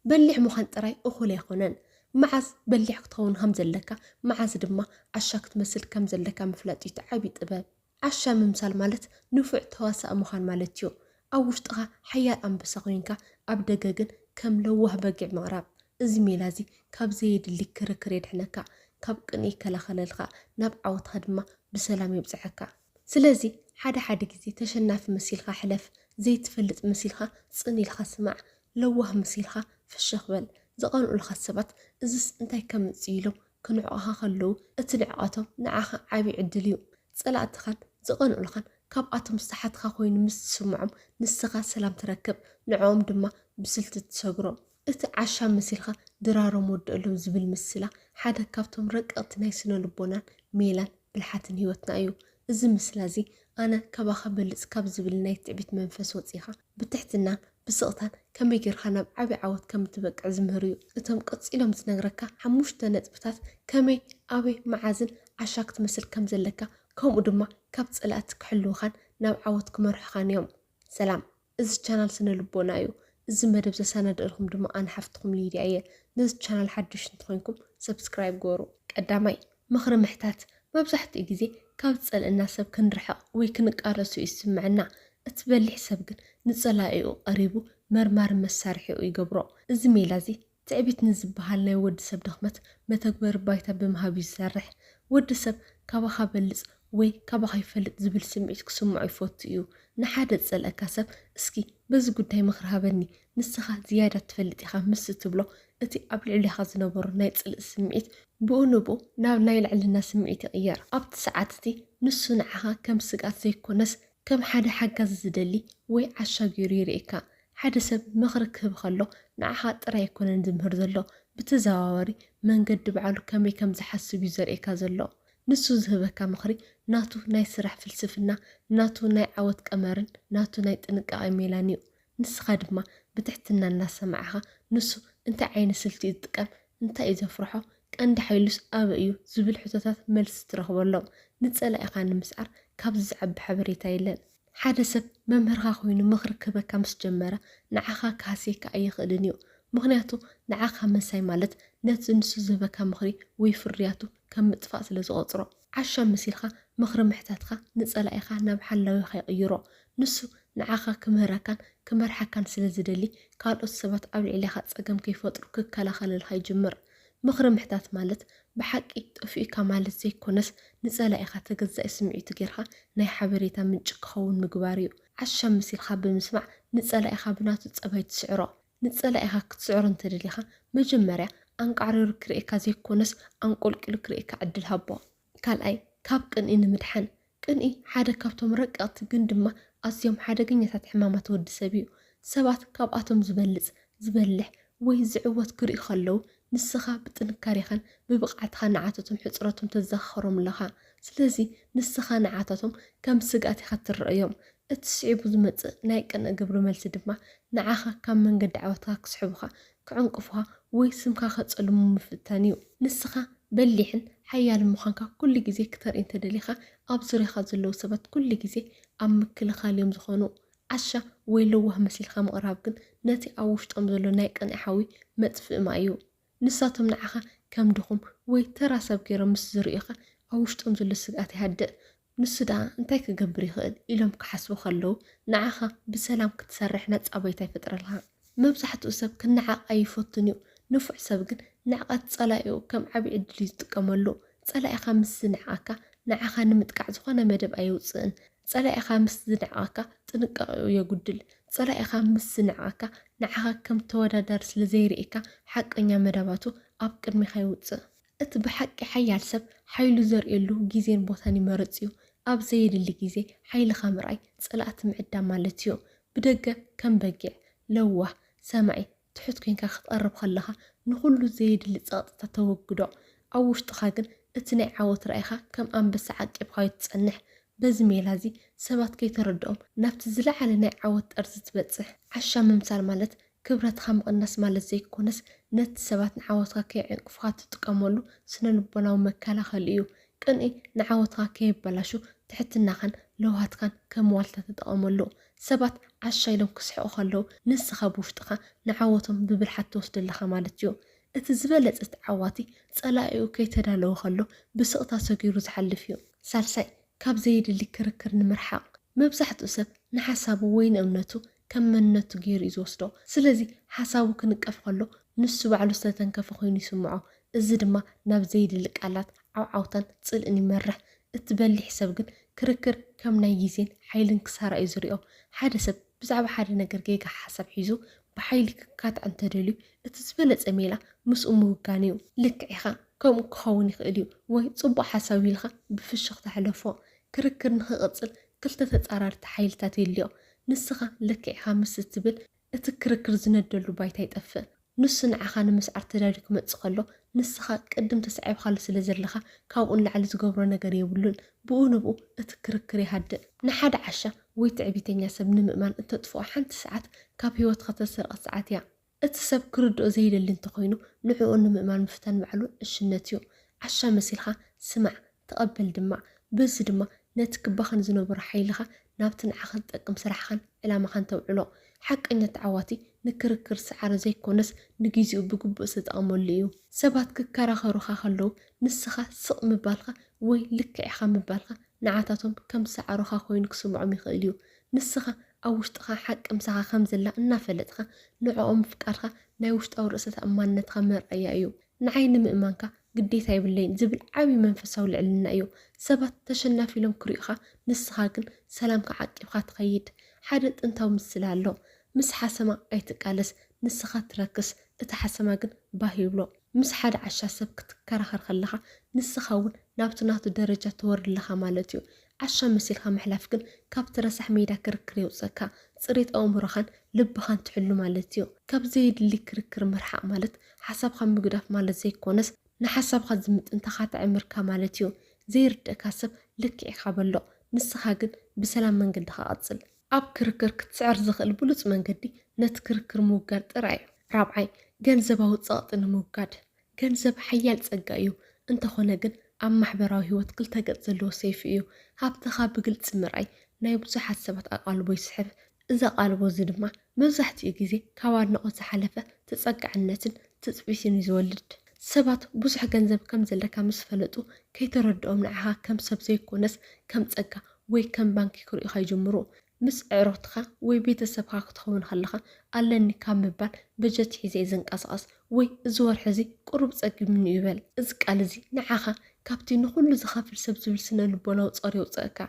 بلع مخان تراي أخول يخونن معز بلع كتخون هم زلكا معز دما عشاك تمثل كم زلكا مفلاتي تعبي طباب عشا ممثال مالت نفع تواسع مخان مالتيو أو وشتها حياة أم بسقينكا أبدقاقن كم لوه بقع مغراب إزمي لازي كاب زيد اللي كركريد حنكا كاب قني كلا خلالخا نبعو تخدمه بسلام يبزحكا سلازي حدا جزي تشناف مسيلخا حلف زي تفلت مسيلخا صني الخا سمع لوه مسيلخا في الشغبل زقانو الخسبات إزس انتاي كم تسيلو كنعوها خلو اتنعقاتو نعاها عابي عدليو صلاة خان زقانو الخان كاب آتم استحاتخا خوين مس سمعهم نسخا سلام تركب نعوم دما بسلت تساقرو عشا مسيلخا درارو مودقلو زبل مسلا حدا كافتم رققت نايسنو لبونان ميلان بالحاتن هيوتنا ايو إزي مسلازي أنا كباخا بلس كاب زبل نايت تعبت منفس وطيخا بتحتنا بسقطان كم يجير خنا عبي عوض كم تبقى عزمهريو اتم قصيلهم زنقركا حموش تنطبتات كمي أبي معازن عشاك تمثل كم زلكا كم ودما كاب تسألاتك حلو خان ناب عوض كمرح خان يوم سلام إز channel سنة لبونايو إز مدب زساند لكم دما أنا حفتكم لي دعية نز channel حدش نتخونكم سبسكرايب جورو قدامي مخرم محتات ما بزحت إجزي كاب تسأل الناس كنرحق ويكنقارسو يسمعنا اتبلي حسابكن نصلايو قريبو مرمار مسارحيو يقبرو زميلازي تعبت نزبها لنا ود سب دخمت متكبر بايتا بمهاب يسرح ود سب كباخا بلص وي كباخا يفلط زبل سمعت كسمع يفوتيو نحد تسأل أكاسب اسكي بز قداي مخرهابني نسخة زيادة تفلطي خمس تبلو اتي قبل لي خازنبر نايت سمعت بونبو ناب نايل على سمعت يغير ابت ساعتي نص نعها كم سقات زيكونس كم حدا حقا زدلي وي عشا يريريكا حدا سب مخرك بخلو نعها طرا يكون نزمهر زلو بتزاوري من قد بعلو كم زحسب يزريكا زلو نسو زهبكا مخري ناتو ناي سرح فلسفنا ناتو ناي عوت قمرن ناتو ناي تنقاقي ميلانيو نس خادما بتحتنا الناس معها نسو انت عين سلتي تقام انت اذا فرحو كأند حيلوس أبيو زبل حتتات ملس ترخبلو نتسأل إخان مسعر كابز زعب حبريتا يلن حدا سب ممهرها خوين مخركبه كامس جمرة نعاخا كاسيكا أي خدنيو مغنياتو نعاخا مساي مالت نتس نسو زبكا مخري ويفرياتو كم متفاس لزغطرو عشا مسيلخا مخر محتاتخا نتسأل إخان نبحلو يخيقيرو نسو نعاخا كمهركان كمرحكان سلزدلي قال السبات قبل إليخا تساقم كيفوترو ككالا خلال خي جمر مخر محتات مالت بحقي طفيقا مالت زي كونس نسألا إخا تقزأ سمعي تقيرها ناي حبريتا من جقخون مقباريو عشا مسيلخا بمسمع نسألا إخا بناتو تسأباي تسعرو نسألا إخا كتسعرو انتدليخا مجمريا أنقعرو ركريكا زي كونس أنقول ركريكا عدل هبو كال أي كاب قنئي نمدحن قنئي حادا كابتو مرقات قندما أسيوم حادا قنيتات حمامات ود سبيو سبات كاب آتم زبلح وي زعوات كري خلو نسخة بتنكاريخان ببقعتها نعاتتهم حصرتهم تزخرهم لها سلازي نسخة نعاتتهم كم سقاتي خاطر اليوم اتسعيب زمت نايك أنا قبل ملسي دما نعاخا كم من قد عواتها كسحبها كعنقفها ويسمكا خطلهم مفتانيو نسخة بليحن حيال مخانكا كل جزي كتر انت دليخا أبصري خازلو سبت كل جزي أمكل خاليوم زخونو عشا ويلوه مسيلخا مقرابكن ناتي أوشت أمزلو نايك أنا حاوي متفق معيو نساتهم نعاها كم دخم ويتراسب كيرا مس زريخا أوشتهم زل السقات هدأ نسدا انتاي كقبري خد إلهم كحسبو خلو نعاها بسلام كتسرح نتس أبيتاي فتر لها مبزحة أساب كنعا أي فوتنيو نفع سابقن نعاقا تسالايو كم عبي عدليز تقاملو تسالاي خامس نعاكا نعاها نمتقع زخوانا مدب أيوصن تسالاي خامس نعاكا تنقاقيو يقودل تسالاي خامس نعاكا نعاها كم تودا دارس لزيريكا حق انيا مدباتو أب قدمي خيوص ات بحق حيال سب حيلو زرئلو جيزين بوثاني مرتيو أب زيد اللي جيزي حيل خامراي تسالات معدا مالتيو بدقة كم بقع لوه سامعي تحط كينكا خطقرب خلها نخلو زيد اللي تساقط توقدو أوش تخاقن اتنع عوت رأيخا كم أنبس عاقب خايت تسنح بزميل هذي سبات كي تردهم نفت زلع على نع عوت أرز تبتصح عشا ممثال مالت كبرت خامق الناس مالت زي كونس نت سبات نعوتها كي عنقفات تقاملو سنن بناو مكالا خليو كنئي نعوتها كي بلاشو تحت النخن لو هاتكن كموالتا تتقاملو سبات عشايلهم كسحقو خلو نسخة بوشتخا نعوتهم ببلحة توصدلخا مالتيو اتزبلت اتعواتي صلاقيو كيتدالو خلو بسقطا سجيرو زحلفيو سالساي كاب زيد اللي كركر نمرحق مبزحتو سب نحسابو وين امنتو كم منتو غير يزوسدو سلازي حسابو كنقف خلو نسو بعلو ستنكف خوين يسمعو እዚ ድማ ናብ ዘይድልቅ ቃላት ዓውዓውታን ጽልእን ይመርሕ እትበሊ ሕሰብ ግን ክርክር ከም ናይ ግዜን ሓይልን ክሳራ እዩ ዝሪኦ ሓደ ሰብ ብዛዕባ ሓደ ነገር ጌጋ ሓሳብ ሒዙ ብሓይሊ ክካትዕ እንተደልዩ እቲ ዝበለፀ ሜላ ምስኡ ምውጋን እዩ ልክዕ ኢኻ ከምኡ ክኸውን ይኽእል እዩ ወይ ፅቡቅ ሓሳብ ኢልካ ብፍሽኽ ተሕለፎ ክርክር ንክቕፅል ክልተ ተፃራርቲ ሓይልታት የልዮ ንስኻ ልክዕ ኢኻ ምስ እትብል እቲ ክርክር ዝነደሉ ባይታ ይጠፍእ ንሱ ንዓኻ ንምስዓር ተዳልዩ ክመፅእ ከሎ ንስኻ ቅድም ተሰዒብካሉ ስለ ዘለኻ ካብኡ ንላዕሊ ዝገብሮ ነገር የብሉን ብኡ ንብኡ እቲ ክርክር ይሃድእ ንሓደ ዓሻ ወይ ትዕቢተኛ ሰብ ንምእማን እተጥፍኦ ሓንቲ ሰዓት ካብ ሂወትካ ተሰርቀት ሰዓት እያ እቲ ሰብ ክርድኦ ዘይደሊ እንተኮይኑ ንዕኡ ንምእማን ምፍታን ባዕሉ እሽነት እዩ ዓሻ መሲልካ ስማዕ ተቐበል ድማ በዚ ድማ ነቲ ክባኸን ዝነበሮ ሓይልኻ ናብቲ ንዓኻ ዝጠቅም ስራሕኻን ዕላማኻን ተውዕሎ ሓቀኛ ተዓዋቲ ንክርክር ሰዓረ ዘይኮነስ ንግዚኡ ብግቡእ ዝተጠቐመሉ እዩ ሰባት ክከራኸሩኻ ከለዉ ንስኻ ስቕ ምባልካ ወይ ልክዕኻ ምባልካ ንዓታቶም ከም ሰዓሩኻ ኮይኑ ክስምዖም ይኽእል እዩ ንስኻ ኣብ ውሽጥኻ ሓቂ ምሳኻ ከም ዘላ እናፈለጥካ ንዕኦም ፍቃድካ ናይ ውሽጣዊ ርእሰ ተኣማንነትካ መርኣያ እዩ ንዓይ ንምእማንካ ግዴታ ይብለይን ዝብል ዓብይ መንፈሳዊ ልዕልና እዩ ሰባት ተሸናፊ ኢሎም ክሪኡኻ ንስኻ ግን ሰላምካ ዓቂብካ ትኸይድ ሓደ ጥንታዊ ምስሊ ኣሎ ምስ ሓሰማ ኣይትቃለስ ንስኻ ትረክስ እቲ ሓሰማ ግን ባህ ይብሎ ምስ ሓደ ዓሻ ሰብ ክትከራኸር ከለኻ ንስኻ እውን ናብቲ ናቱ ደረጃ ተወርድለኻ ማለት እዩ ዓሻ መሲልካ ምሕላፍ ግን ካብ ትረሳሕ ሜዳ ክርክር የውፀካ ፅሬት ኣእምሮኻን ልብኻን ትሕሉ ማለት እዩ ካብ ዘይድሊ ክርክር ምርሓቅ ማለት ሓሳብካ ምግዳፍ ማለት ዘይኮነስ ንሓሳብካ ዝምጥን ተኻትዕምርካ ማለት እዩ ዘይርድእካ ሰብ ልክዕ ኢኻ በሎ ንስኻ ግን ብሰላም መንገዲ ቀፅል ኣብ ክርክር ክትስዕር ዝኽእል ብሉፅ መንገዲ ነቲ ክርክር ምውጋድ ጥራይ እዩ ራብዓይ ገንዘባዊ ፀቕጢ ንምውጋድ ገንዘብ ሓያል ፀጋ እዩ እንተኾነ ግን ኣብ ማሕበራዊ ሂወት ክልተ ገፅ ዘለዎ ሰይፊ እዩ ሃብትኻ ብግልፂ ምርኣይ ናይ ብዙሓት ሰባት ኣቓልቦ ይስሕብ እዚ ኣቓልቦ እዚ ድማ መብዛሕትኡ ግዜ ካብ ኣድናቆት ዝሓለፈ ተፀጋዕነትን ትፅቢትን እዩ ዝወልድ ሰባት ብዙሕ ገንዘብ ከም ዘለካ ምስ ፈለጡ ከይተረድኦም ንዓኻ ከም ሰብ ዘይኮነስ ከም ፀጋ ወይ ከም ባንኪ ክሪኡኻ ይጅምሩ ምስ ዕሮትካ ወይ ቤተሰብካ ክትኸውን ከለካ ኣለኒ ካብ ምባል በጀት ሒዘ ዝንቀሳቐስ ወይ እዚ ወርሒ እዚ ቁሩብ ፀጊምኒ ይበል እዚ ቃል እዚ ንዓኻ ካብቲ ንኩሉ ዝኸፍል ሰብ ዝብል ስነ ልቦናዊ ፀር የውፅአካ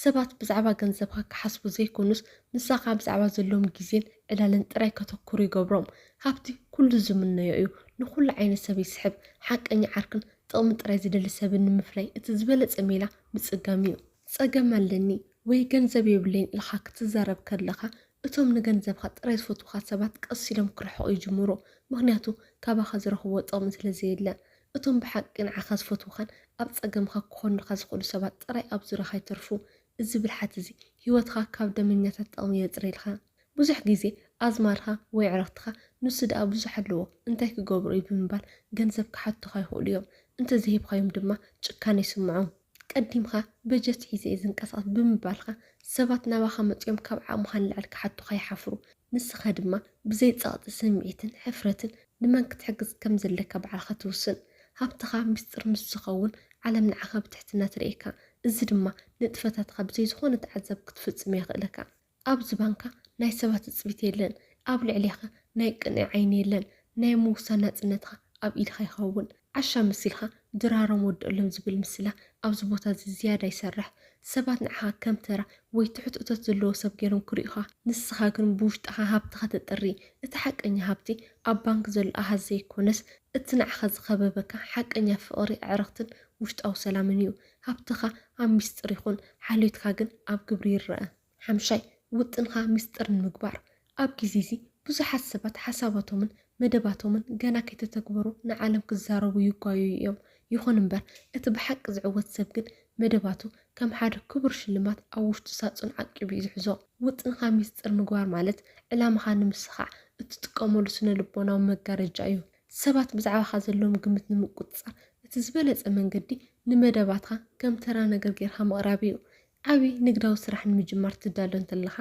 ሰባት ብዛዕባ ገንዘብካ ክሓስቡ ዘይኮኑስ ንሳኻ ብዛዕባ ዘለዎም ግዜን ዕላልን ጥራይ ከተኩሩ ይገብሮም ካብቲ ኩሉ ዝምነዮ እዩ ንኩሉ ዓይነት ሰብ ይስሕብ ሓቀኛ ዓርክን ጥቕሚ ጥራይ ዝደሊ ሰብን ንምፍላይ እቲ ዝበለፀ ሜላ ምፅጋም እዩ ፀገም ኣለኒ ወይ ገንዘብ የብለይን ኢልካ ክትዛረብ ከለካ እቶም ንገንዘብካ ጥራይ ዝፈትውካ ሰባት ቀስ ኢሎም ክርሕቑ ይጅምሩ ምክንያቱ ካባኻ ዝረኽብዎ ጥቕሚ ስለዘየለ እቶም ብሓቂ ንዓኻ ዝፈትውካን ኣብ ፀገምካ ክኾኑካ ዝኽእሉ ሰባት ጥራይ ኣብ ዙርያኻ ይተርፉ እዚ ብልሓት እዚ ሂወትካ ካብ ደመኛታት ጥቕሚ የፅርልካ ብዙሕ ግዜ ኣዝማርካ ወይ ዕረኽትካ ንሱ ደኣ ብዙሕ ኣለዎ እንታይ ክገብሩ እዩ ብምባል ገንዘብ ክሓቱካ ይኽእሉ እዮም እንተዘይብካዮም ድማ ጭካነ ይስምዖም ቀዲምካ በጀት ሒዘ ዝንቀሳቐስ ብምባልካ ሰባት ናባኻ መፅዮም ካብ ዓቕምካ ንላዕሊ ክሓቱካ ይሓፍሩ ንስኻ ድማ ብዘይ ፀቕጢ ስምዒትን ሕፍረትን ንመን ክትሕግዝ ከም ዘለካ በዓልካ ትውስን ሃብትኻ ምስጢር ምስ ዝኸውን ዓለም ንዓኻ ብትሕትና ትርእካ እዚ ድማ ንጥፈታትካ ብዘይ ዝኾነ ተዓዛብ ክትፍፅም የኽእለካ ኣብዚ ባንካ ናይ ሰባት እፅቢት የለን ኣብ ልዕሊኻ ናይ ቅንዕ ዓይኒ የለን ናይ ምውሳን ናፅነትካ ኣብ ኢድካ ይኸውን ዓሻ መሲልካ ድራሮም ወደሎም ዝብል ምስላ ኣብዚ ቦታ እዚ ዝያዳ ይሰርሕ ሰባት ንዓኻ ከም ተራ ወይ ትሑት እቶት ዘለዎ ሰብ ገይሮም ክሪኡኻ ንስኻ ግን ብውሽጥኻ ሃብትኻ ተጠሪ እቲ ሓቀኛ ሃብቲ ኣብ ባንክ ዘሎ ኣሃዝ ዘይኮነስ እቲ ንዓኻ ዝኸበበካ ሓቀኛ ፍቕሪ ዕረኽትን ውሽጣዊ ሰላምን እዩ ሃብትኻ ኣብ ሚስጥር ይኹን ሓልዮትካ ግን ኣብ ግብሪ ይረአ ሓምሻይ ውጥንካ ሚስጥር ንምግባር ኣብ ግዜ እዚ ብዙሓት ሰባት ሓሳባቶምን መደባቶምን ገና ከይተተግበሩ ንዓለም ክዛረቡ ይጓዩ እዮም ይኹን እምበር እቲ ብሓቂ ዝዕወት ሰብ ግን መደባቱ ከም ሓደ ክቡር ሽልማት ኣብ ውሽጡ ሳጹን ዓቂቡ እዩ ዝሕዞ ውጥንካ ሚስጥር ምግባር ማለት ዕላማኻ ንምስኻዕ እትጥቀመሉ ስነ ልቦናዊ መጋረጃ እዩ ሰባት ብዛዕባኻ ዘለዎም ግምት ንምቁፅፃር እቲ ዝበለፀ መንገዲ ንመደባትካ ከም ተራ ነገር ጌርካ ምቕራብ እዩ ዓብይ ንግዳዊ ስራሕ ንምጅማር ትዳሎ እንተለካ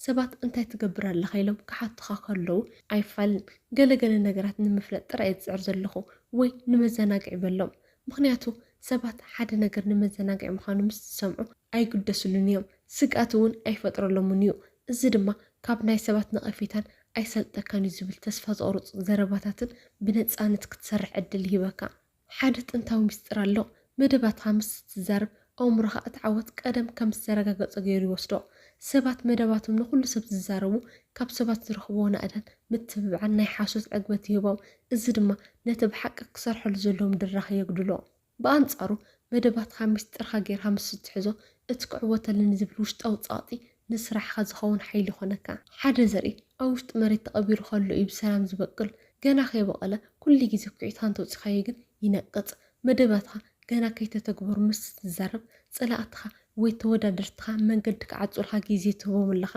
ሰባት እንታይ ትገብር ኣለኻ ኢሎም ክሓቱኻ ከለዉ ኣይፋልን ገለገለ ነገራት ንምፍለጥ ጥራይ ዝፅዕር ዘለኹ ወይ ንመዘናግዒ ይበሎም። ምክንያቱ ሰባት ሓደ ነገር ንመዘናግዒ ምዃኑ ምስ ዝሰምዑ ኣይግደስሉን እዮም፣ ስግኣት እውን ኣይፈጥረሎምን እዩ። እዚ ድማ ካብ ናይ ሰባት ነቐፌታን ኣይሰልጠካን እዩ ዝብል ተስፋ ዘቑርፁ ዘረባታትን ብነፃነት ክትሰርሕ ዕድል ይህበካ። ሓደ ጥንታዊ ምስጢር ኣሎ። መደባትካ ምስ ትዛረብ ኣእምሮኻ እቲ ዓወት ቀደም ከም ዝተረጋገፀ ገይሩ ይወስዶ። ሰባት መደባቶም ንኩሉ ሰብ ዝዛረቡ ካብ ሰባት ዝረኽብዎ ናእዳን ምትብባዕን ናይ ሓሶት ዕግበት ይህቦም። እዚ ድማ ነቲ ብሓቂ ክሰርሐሉ ዘለዎም ድራኽ የግድሎ። ብኣንጻሩ መደባትካ ምስጢርካ ጌርካ ምስ ትሕዞ እቲ ክዕወተልን ዝብል ውሽጣዊ ፃቕጢ ንስራሕካ ዝኸውን ሓይሊ ይኾነካ። ሓደ ዘርኢ ኣብ ውሽጢ መሬት ተቐቢሩ ከሎ እዩ ብሰላም ዝበቅል። ገና ከይበቐለ ኩሉ ግዜ ኩዒትካ እንተውፂኻዮ ግን ይነቅፅ። መደባትካ ገና ከይተተግበሩ ምስ ትዛረብ ፀላእትካ ወይ ተወዳደርትካ መንገዲ ክዓፁልካ ግዜ ትህቦም ኣለካ።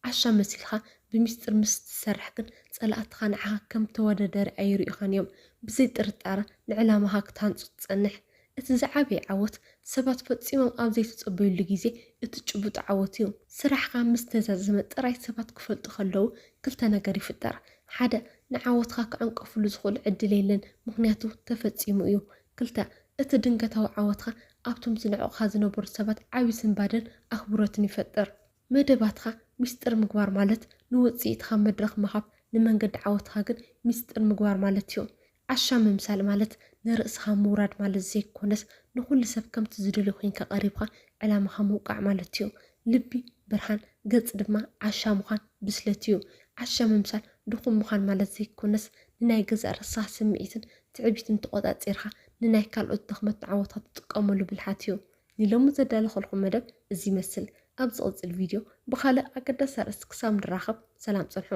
ዓሻ መሲልካ ብምስጢር ምስ ትሰርሕ ግን ፀላእትካ ንዓኻ ከም ተወዳዳሪ ኣይርኢኻን እዮም። ብዘይ ጥርጣረ ንዕላማኻ ክትሃንፁ ትፀንሕ። እቲ ዝዓበየ ዓወት ሰባት ፈፂሞም ኣብ ዘይተፀበዩሉ ግዜ እቲ ጭቡጥ ዓወት እዩ። ስራሕካ ምስ ተዛዘመ ጥራይ ሰባት ክፈልጡ ከለዉ ክልተ ነገር ይፍጠር። ሓደ ንዓወትካ ክዕንቀፍሉ ዝኽእሉ ዕድል የለን፣ ምክንያቱ ተፈፂሙ እዩ። ክልተ እቲ ድንገታዊ ዓወትካ ኣብቶም ዝነዕቑካ ዝነበሩ ሰባት ዓብይ ስንባደን ኣኽብሮትን ይፈጥር። መደባትካ ምስጢር ምግባር ማለት ንውፅኢትካ መድረኽ ምሃብ፣ ንመንገዲ ዓወትካ ግን ምስጢር ምግባር ማለት እዩ። ዓሻ ምምሳል ማለት ንርእስኻ ምውራድ ማለት ዘይኮነስ ንኩሉ ሰብ ከምቲ ዝደልዮ ኮንካ ቀሪብካ ዕላማኻ ምውቃዕ ማለት እዩ። ልቢ ብርሃን፣ ገጽ ድማ ዓሻ ምዃን ብስለት እዩ። ዓሻ ምምሳል ድኹም ምዃን ማለት ዘይኮነስ ንናይ ገዛእ ርሳሕ ስምዒትን ትዕቢትን ተቆፃፂርካ ንናይ ካልኦት ድኽመት ዓወታት ትጥቀመሉ ብልሓት እዩ። ንሎሚ ዘዳለኸልኩ መደብ እዚ ይመስል። ኣብ ዝቕፅል ቪድዮ ብካልእ ኣገዳሲ ኣርእስቲ ክሳብ ንራኸብ ሰላም ፀንሑ።